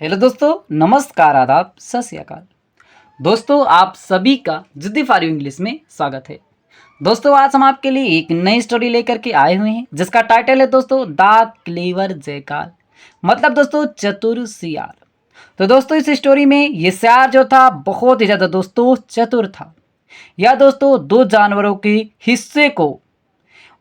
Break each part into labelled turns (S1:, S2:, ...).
S1: Hello दोस्तों, नमस्कार, आदाब, सत श्री अकाल। दोस्तों, आप सभी का जिद्दी फॉर यू इंग्लिश में स्वागत है। दोस्तों, आज हम आपके लिए एक नई स्टोरी लेकर के आए हुए हैं जिसका टाइटल है दोस्तों द क्लेवर जयकाल, मतलब दोस्तों चतुर सियार। तो दोस्तों, इस स्टोरी में ये सियार जो था बहुत ही ज़्यादा दोस्तों चतुर था। यह दोस्तों दो जानवरों के हिस्से को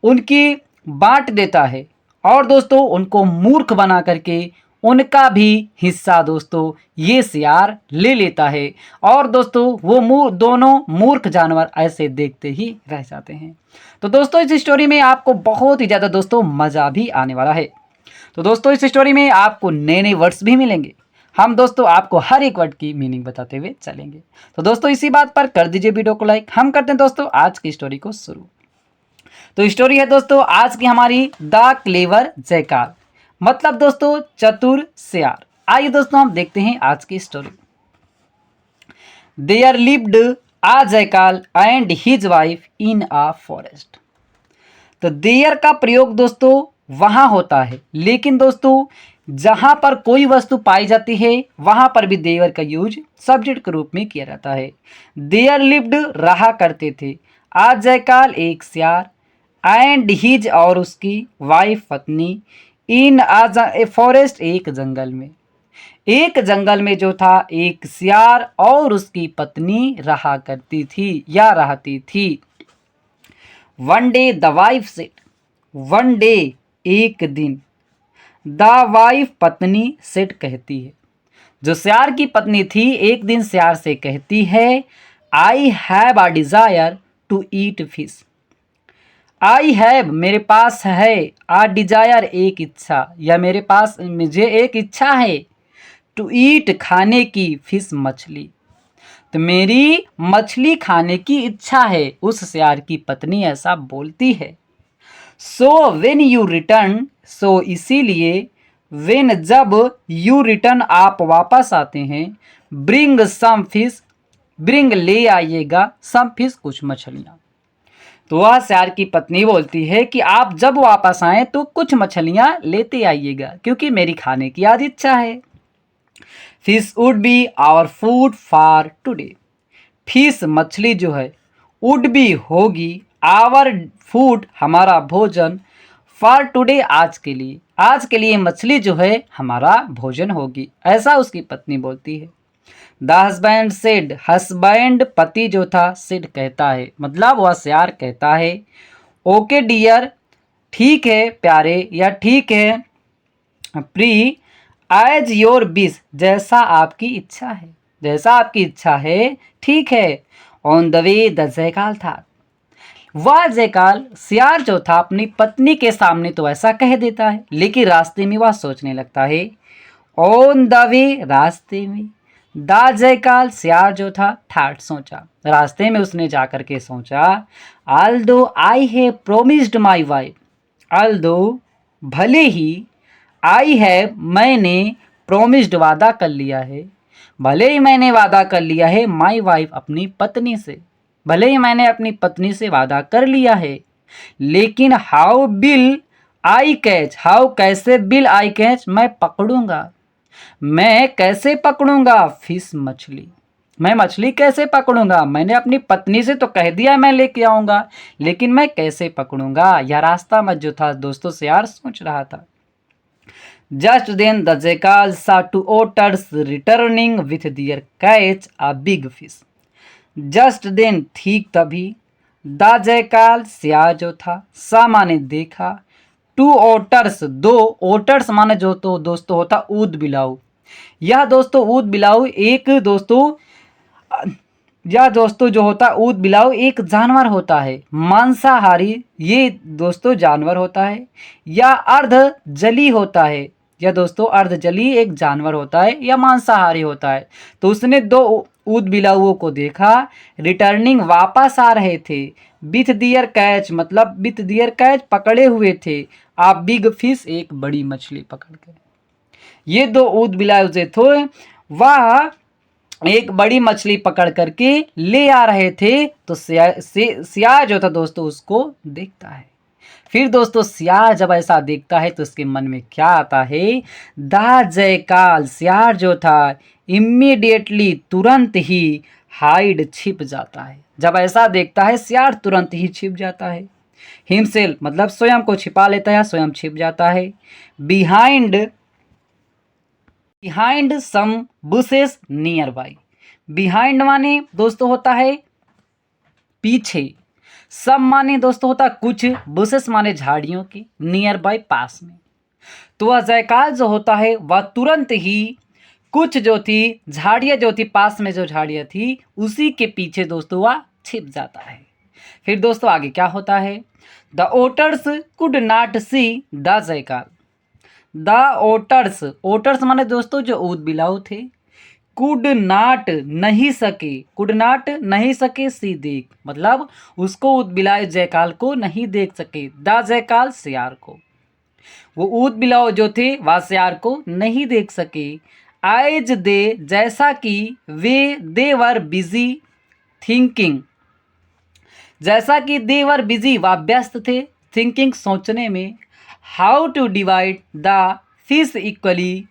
S1: उनकी बांट देता है और दोस्तों उनको मूर्ख बना करके उनका भी हिस्सा दोस्तों ये सियार ले लेता है और दोस्तों वो दोनों मूर्ख जानवर ऐसे देखते ही रह जाते हैं। तो दोस्तों, इस स्टोरी में आपको बहुत ही ज़्यादा दोस्तों मज़ा भी आने वाला है। तो दोस्तों, इस स्टोरी में आपको नए नए वर्ड्स भी मिलेंगे। हम दोस्तों आपको हर एक वर्ड की मीनिंग बताते हुए चलेंगे। तो दोस्तों, इसी बात पर कर दीजिए वीडियो को लाइक। हम करते हैं दोस्तों आज की स्टोरी को शुरू। तो स्टोरी है दोस्तों आज की हमारी द क्लेवर जयकाल, मतलब दोस्तों चतुर सियार। आइए दोस्तों हम देखते हैं आज की story. There lived a jackal and his wife in a forest. तो देयर का प्रयोग दोस्तों वहां होता है, लेकिन दोस्तों जहां पर कोई वस्तु पाई जाती है वहां पर भी देयर का यूज सब्जेक्ट के रूप में किया जाता है। देयर लिव्ड रहा करते थे, आज जयकाल एक सियार, एंड हिज और उसकी वाइफ पत्नी, इन ए फॉरेस्ट एक जंगल में। एक जंगल में जो था एक सियार और उसकी पत्नी रहा करती थी या रहती थी। One day the wife said, one day एक दिन, द वाइफ पत्नी सेड कहती है, जो सियार की पत्नी थी एक दिन सियार से कहती है, I have a desire to eat fish. I have मेरे पास है, आ डिजायर एक इच्छा, या मेरे पास मुझे एक इच्छा है, टू ईट खाने की, फिश मछली। तो मेरी मछली खाने की इच्छा है, उस सियार की पत्नी ऐसा बोलती है। सो वेन यू रिटर्न, सो इसीलिए, वेन जब, यू रिटर्न आप वापस आते हैं, ब्रिंग सम फिश, ब्रिंग ले आइएगा, सम फिश कुछ मछलियाँ। तो वह सियार की पत्नी बोलती है कि आप जब वापस आएं तो कुछ मछलियां लेते आइएगा, क्योंकि मेरी खाने की आज इच्छा है। Fish would be our food for today. Fish मछली जो है, वुड बी होगी, आवर फूड हमारा भोजन, फॉर टुडे आज के लिए, आज के लिए मछली जो है हमारा भोजन होगी, ऐसा उसकी पत्नी बोलती है। द हस्बैंड सेड, हस्बैंड पति जो था, सेड कहता है, मतलब वह सियार कहता है, ओके डियर ठीक है प्यारे, या ठीक है प्री, एज योर विश जैसा आपकी इच्छा है, जैसा आपकी इच्छा है ठीक है। ऑन द वे द जयकाल था, वह जयकाल सियार जो था अपनी पत्नी के सामने तो ऐसा कह देता है, लेकिन रास्ते में वह सोचने लगता है। ऑन द वे रास्ते में, द जयकाल सियार जो था ठाट सोचा, रास्ते में उसने जाकर के सोचा, Aldous I have promised my wife, Aldous भले ही, आई हैव मैंने, प्रोमिस्ड वादा कर लिया है, भले ही मैंने वादा कर लिया है, माई वाइफ अपनी पत्नी से, भले ही मैंने अपनी पत्नी से वादा कर लिया है, लेकिन how bill I catch, how कैसे बिल आई कैच मैं पकड़ूंगा, मैं कैसे पकड़ूंगा फिश मछली, मैं मछली कैसे पकड़ूंगा, मैंने अपनी पत्नी से तो कह दिया मैं लेके आऊंगा, लेकिन मैं कैसे पकड़ूंगा। यह रास्ता मत जो था दोस्तों सियार सोच रहा था। Just then the jackal saw two otters returning with their catch a big fish. Just then ठीक तभी, द जयकाल सियार जो था, सा माने देखा, टू ओटर्स दो, ओटर्स माने जो तो दोस्तों होता ऊद बिलाऊ। यह दोस्तों ऊद बिलाऊ एक दोस्तों, यह दोस्तों जो होता ऊद बिलाऊ एक जानवर होता है, मांसाहारी ये दोस्तों जानवर होता है, या अर्ध जली होता है, यह दोस्तों अर्ध जली एक जानवर होता है या मांसाहारी होता है। तो उसने दो ऊद बिलाऊओं को देखा, रिटर्निंग वापस आ रहे थे, विथ दियर कैच मतलब विथ दियर कैच पकड़े हुए थे, आप बिग फिश एक बड़ी मछली पकड़ के। ये दो ऊद बिलाऊ जो थे वह एक बड़ी मछली पकड़ करके ले आ रहे थे। तो सियार जो था दोस्तों उसको देखता है, फिर दोस्तों सियार जब ऐसा देखता है तो उसके मन में क्या आता है, द जयकाल, सियार जो था इमीडिएटली तुरंत ही हाइड छिप जाता है। जब ऐसा देखता है सियार तुरंत ही छिप जाता है। हिमसेल्फ मतलब स्वयं को छिपा लेता है, स्वयं छिप जाता है। Behind behind some bushes nearby. Behind माने दोस्तों होता है पीछे, सम माने दोस्तों होता है कुछ, बुशेस माने झाड़ियों की, नियर बाई पास में। तो वह जयकाल जो होता है वह तुरंत ही कुछ जो थी झाड़ियाँ जो थी, पास में जो झाड़ियाँ थी उसी के पीछे दोस्तों वह छिप जाता है। फिर दोस्तों आगे क्या होता है, the otters could not see the jackal. The otters, otters माने दोस्तों जो ऊद बिलाव थे, कुड नाट नहीं सके, कुड नाट नहीं सके सी देख, मतलब उसको ऊद बिलाए जयकाल को नहीं देख सके, द जयकाल सियार को, वो ऊद बिलाव जो थे वह सियार को नहीं देख सके। आइज दे जैसा कि वे दे वर बिजी थिंकिंग, जैसा कि दे वर बिजी वह व्यस्त थे, थिंकिंग सोचने में, how to divide the fish equally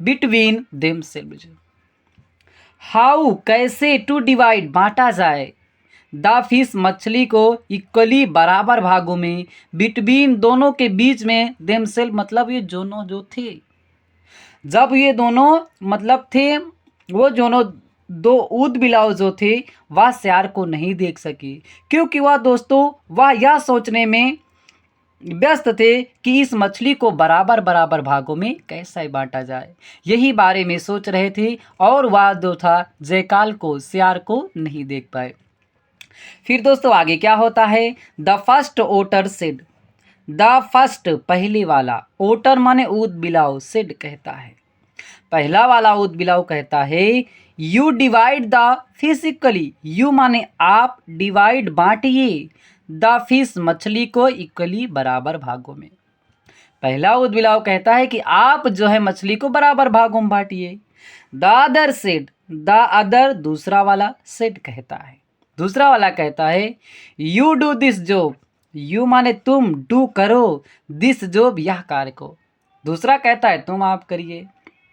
S1: between themselves, how कैसे, टू डिवाइड बांटा जाए, द फिश मछली को, इक्वली बराबर भागों में, बिटवीन दोनों के बीच में, देमसेल्व मतलब ये दोनों जो थे, जब ये दोनों मतलब थे वो दोनों दो ऊद बिलाव जो थे वह सियार को नहीं देख सके, क्योंकि वह दोस्तों वह यह सोचने में व्यस्त थे कि इस मछली को बराबर बराबर भागों में कैसे बांटा जाए, यही बारे में सोच रहे थे और वह जो था जयकाल को, सियार को नहीं देख पाए। फिर दोस्तों आगे क्या होता है, the first otter said, the first पहले वाला, ओटर माने ऊद बिलाव, सेड कहता है, पहला वाला ऊद बिलाव कहता है, you divide the physically, you माने आप, डिवाइड बांटिए, द फिश मछली को इक्वली बराबर भागों में। पहला ऊद बिलाव कहता है कि आप जो है मछली को बराबर भागों में बांटिए। The other said, the other दूसरा वाला सेड कहता है, दूसरा वाला कहता है, you do this job, you माने तुम, डू करो, दिस जॉब यह कार्य को, दूसरा कहता है तुम आप करिए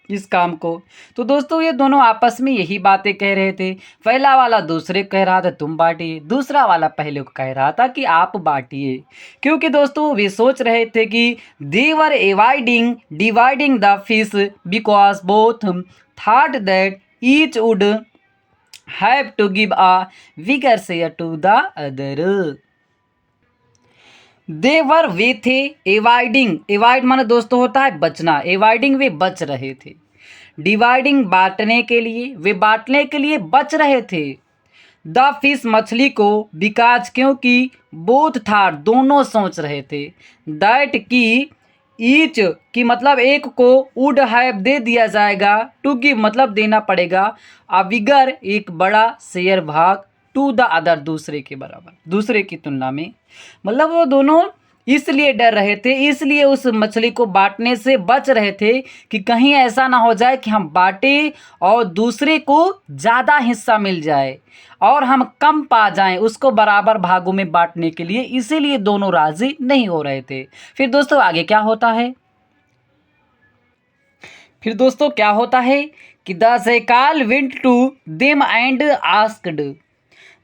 S1: इस काम को। तो दोस्तों ये दोनों आपस में यही बातें कह रहे थे, पहला वाला दूसरे कह रहा था तुम बांटिए, दूसरा वाला पहले को कह रहा था कि आप बांटिए, क्योंकि दोस्तों वे सोच रहे थे कि they were avoiding dividing the fish because both thought that each would have to give a bigger share to the other. They were वे थे एवॉइडिंग, एवॉइड माने दोस्तों होता है बचना, एवॉइडिंग वे बच रहे थे, डिवाइडिंग बांटने के लिए, वे बांटने के लिए बच रहे थे, द फिश मछली को, बिकॉज क्योंकि, बोथ था दोनों सोच रहे थे, दैट की, ईच की मतलब एक को, वुड हैव दे दिया जाएगा, टू गिव मतलब देना पड़ेगा, अ बिगर एक बड़ा, शेयर भाग, टू द अदर दूसरे के बराबर, दूसरे की तुलना में, मतलब वो दोनों इसलिए डर रहे थे, इसलिए उस मछली को बांटने से बच रहे थे कि कहीं ऐसा ना हो जाए कि हम बांटे और दूसरे को ज़्यादा हिस्सा मिल जाए और हम कम पा जाएं उसको बराबर भागों में बांटने के लिए, इसीलिए दोनों राजी नहीं हो रहे थे। फिर दोस्तों आगे क्या होता है, फिर दोस्तों क्या होता है कि the jackal went to them and asked,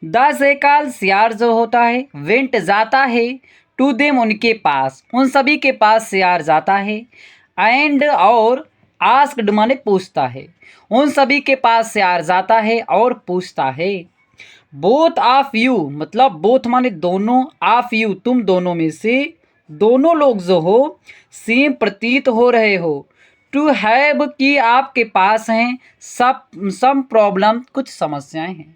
S1: the jackal सियार जो होता है, वेंट जाता है, टू देम उनके पास, उन सभी के पास सियार जाता है, एंड और, आस्क्ड माने पूछता है, उन सभी के पास सियार जाता है और पूछता है, बोथ ऑफ यू मतलब बोथ माने दोनों, ऑफ यू तुम दोनों में से, दोनों लोग जो हो, सेम प्रतीत हो रहे हो, टू हैव कि आपके पास हैं, सब सम प्रॉब्लम कुछ समस्याएं हैं,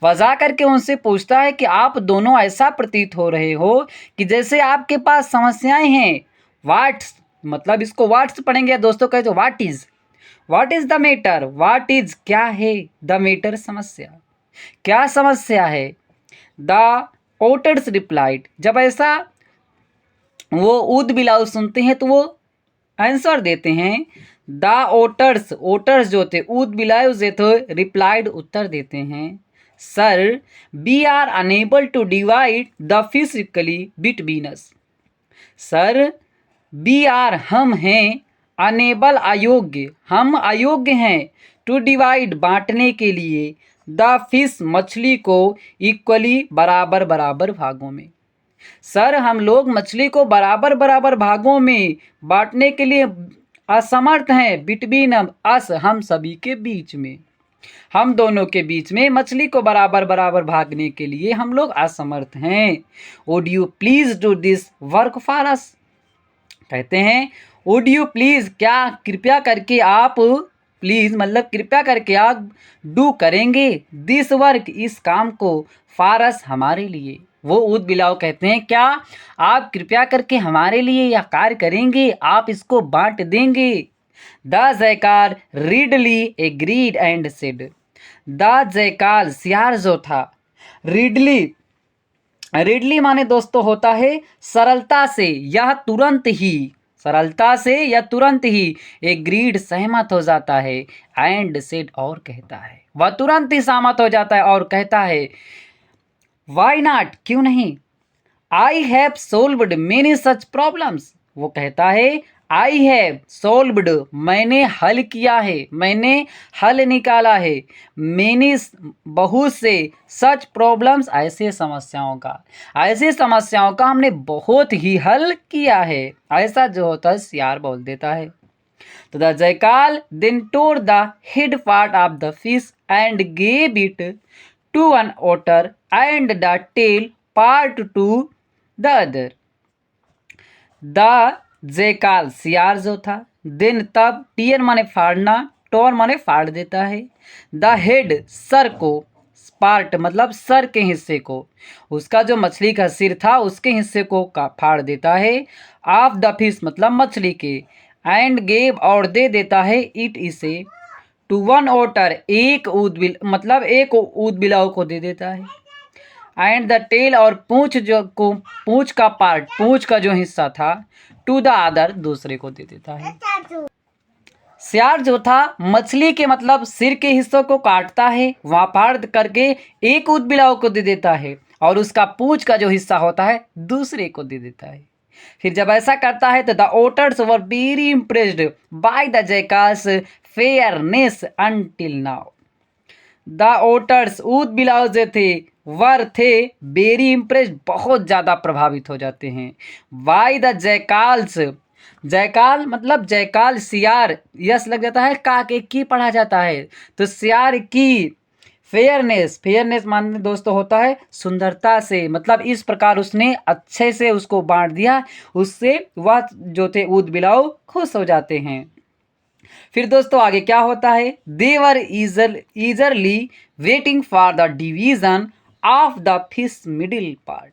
S1: वह जा करके उनसे पूछता है कि आप दोनों ऐसा प्रतीत हो रहे हो कि जैसे आपके पास समस्याएं हैं, वाट्स मतलब इसको वाट्स पढ़ेंगे दोस्तों, कहे तो what is the matter, what is क्या है, द मैटर समस्या, क्या समस्या है, द ओटर्स रिप्लाइड, जब ऐसा वो ऊद बिलाव सुनते हैं तो वो आंसर देते हैं, द ओटर्स, ओटर्स जो थे ऊद बिलाव जो थे, रिप्लाइड उत्तर देते हैं, sir we are unable to divide the fish equally between us, sir we are हम हैं, अनेबल अयोग्य, हम अयोग्य हैं, टू डिवाइड बांटने के लिए, द फिश मछली को इक्वली बराबर बराबर भागों में। सर हम लोग मछली को बराबर बराबर भागों में बांटने के लिए असमर्थ हैं, बिटवीन अस हम सभी के बीच में, हम दोनों के बीच में मछली को बराबर बराबर भागने के लिए हम लोग असमर्थ हैं। Would you please do this work for us, कहते हैं वुड यू प्लीज, क्या कृपया करके आप, प्लीज मतलब कृपया करके आप डू करेंगे, दिस वर्क इस काम को, फॉर अस हमारे लिए। वो ऊद बिलाव कहते हैं क्या आप कृपया करके हमारे लिए यह कार्य करेंगे, आप इसको बांट देंगे। The jackal readily agreed and said, the jackal सियार जो था, रीडली, रीडली माने दोस्तों होता है सरलता से या तुरंत ही, सरलता से या तुरंत ही, एग्रीड सहमत हो जाता है, एंड सेड और कहता है, वह तुरंत ही सहमत हो जाता है और कहता है वाई नॉट क्यों नहीं, I have solved many such problems, वो कहता है आई हैव सोल्व्ड मैंने हल किया है, मैंने हल निकाला है, मेनी बहुत से, सच प्रॉब्लम्स ऐसे समस्याओं का, ऐसी समस्याओं का हमने बहुत ही हल किया है, ऐसा जो होता है सियार बोल देता है। तो the jackal then tore the head part of the fish and gave it to an otter and the tail part to the other. The jackal सियार जो था, देन तब, टीयर माने फाड़ना, टोर माने फाड़ देता है, द हेड सर को, पार्ट मतलब सर के हिस्से को, उसका जो मछली का सिर था उसके हिस्से को फाड़ देता है, ऑफ द फिश मतलब मछली के, एंड गेव और दे देता है, इट इसे, टू वन ओटर एक ऊद मतलब एक ऊद बिलाव को दे देता है, एंड द टेल और पूंछ जो को, पूंछ का पार्ट, पूंछ का जो हिस्सा था, टू द अदर दूसरे को दे देता है। सियार जो था मछली के मतलब सिर के हिस्सों को काटता है, वहां फाड़ करके एक ऊद बिलाव को दे देता है और उसका पूंछ का जो हिस्सा होता है दूसरे को दे देता है। फिर जब ऐसा करता है तो the otters were very impressed by the jackal's fairness until now. The otters ऊद बिलाव जो थे वर थे वेरी इम्प्रेस्ड बहुत ज़्यादा प्रभावित हो जाते हैं, बाय द जयकाल्स, जयकाल मतलब जयकाल सियार, यस लग जाता है, का के की पढ़ा जाता है, तो सियार की फेयरनेस, फेयरनेस मानने दोस्तों होता है सुंदरता से, मतलब इस प्रकार उसने अच्छे से उसको बांट दिया, उससे वह जो थे ऊद बिलाव खुश हो जाते हैं। फिर दोस्तों आगे क्या होता है, they were eagerly waiting for the division of the fish middle part.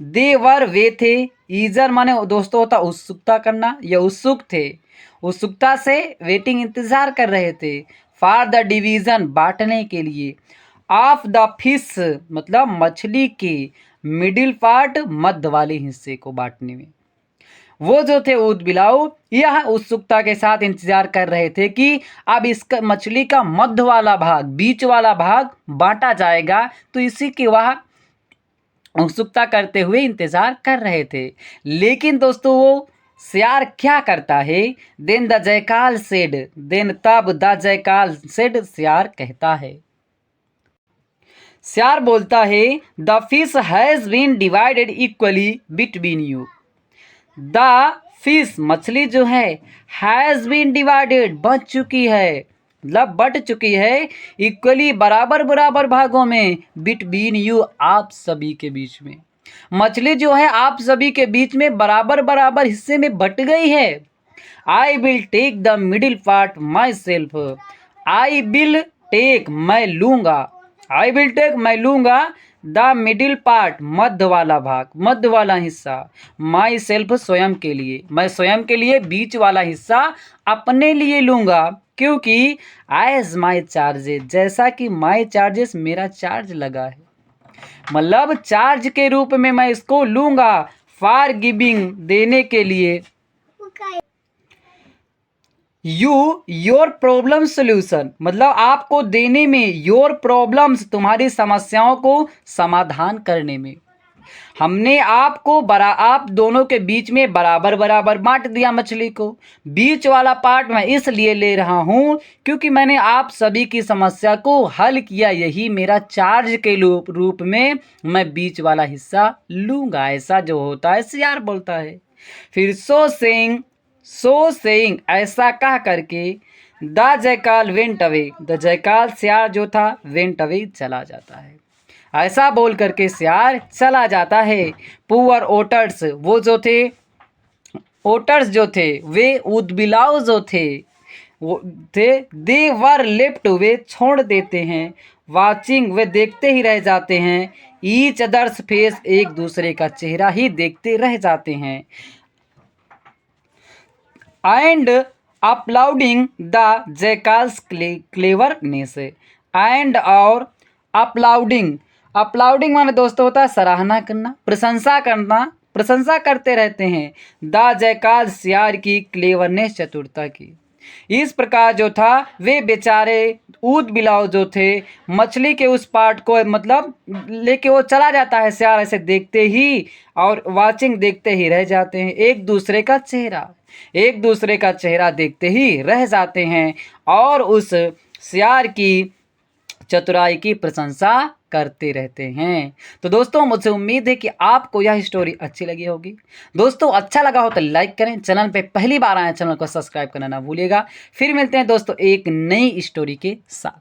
S1: They were वे थे, ईजर माने दोस्तों होता उत्सुकता करना, या उत्सुक थे, उत्सुकता से वेटिंग इंतजार कर रहे थे, फॉर द डिवीजन बांटने के लिए, ऑफ द फिश मतलब मछली के, मिडिल पार्ट मध्य वाले हिस्से को बांटने में। वो जो थे ऊद बिलाव यह उत्सुकता के साथ इंतजार कर रहे थे कि अब इसका मछली का मध्य वाला भाग, बीच वाला भाग बांटा जाएगा, तो इसी की वह उत्सुकता करते हुए इंतजार कर रहे थे। लेकिन दोस्तों वो सियार क्या करता है, then the jackal said, then तब द जयकाल सेड सियार कहता है, सियार बोलता है the fish has been divided equally between you. The fish मछली जो है हैज बीन डिवाइडेड बच चुकी है, मतलब बट चुकी है, इक्वली बराबर बराबर भागों में, बिटवीन यू आप सभी के बीच में, मछली जो है आप सभी के बीच में बराबर बराबर हिस्से में बट गई है। I will take the middle part myself, I will take मैं लूँगा, आई विल टेक मैं लूँगा, द मिडिल पार्ट मध्य वाला भाग, मध्य वाला हिस्सा, माई सेल्फ स्वयं के लिए, मैं स्वयं के लिए बीच वाला हिस्सा अपने लिए लूँगा, क्योंकि एज माई चार्जेस, जैसा कि माई चार्जेस मेरा चार्ज लगा है, मतलब चार्ज के रूप में मैं इसको लूँगा, फॉर गिविंग देने के लिए, यू योर प्रॉब्लम सोल्यूशन मतलब आपको देने में, योर प्रॉब्लम्स तुम्हारी समस्याओं को समाधान करने में, हमने आप दोनों के बीच में बराबर बराबर बांट दिया मछली को। बीच वाला पार्ट मैं इसलिए ले रहा हूँ क्योंकि मैंने आप सभी की समस्या को हल किया, यही मेरा चार्ज के रूप में मैं बीच वाला हिस्सा लूँगा। ऐसा जो होता है सियार बोलता है। फिर सो सेइंग ऐसा कह करके the jackal went away, the jackal सियार जो था वेंट अवे चला जाता है। ऐसा बोल करके सियार चला जाता है। पुअर ओटर्स, वो जो थे ओटर्स जो थे वे ऊदबिलाव जो थे वो थे दे वर लेफ्ट, वे छोड़ देते हैं। वाचिंग, वे देखते ही रह जाते हैं। ईच अदर्स फेस, एक दूसरे का चेहरा ही देखते रह जाते हैं। एंड अपलाउडिंग द जयकाल्स क्लेवरनेस, एंड और अपलाउडिंग माने दोस्तों होता है सराहना करना, प्रशंसा करना, प्रशंसा करते रहते हैं द जयकाल सियार की क्लेवरनेस, चतुरता की। इस प्रकार जो था वे बेचारे ऊद बिलाव जो थे मछली के उस पार्ट को मतलब लेके वो चला जाता है सियार, ऐसे देखते ही और वाचिंग देखते ही रह जाते हैं। एक दूसरे का चेहरा देखते ही रह जाते हैं और उस सियार की चतुराई की प्रशंसा करते रहते हैं। तो दोस्तों मुझे उम्मीद है कि आपको यह स्टोरी अच्छी लगी होगी। दोस्तों अच्छा लगा हो तो लाइक करें, चैनल पे पहली बार आए चैनल को सब्सक्राइब करना ना भूलिएगा। फिर मिलते हैं दोस्तों एक नई स्टोरी के साथ।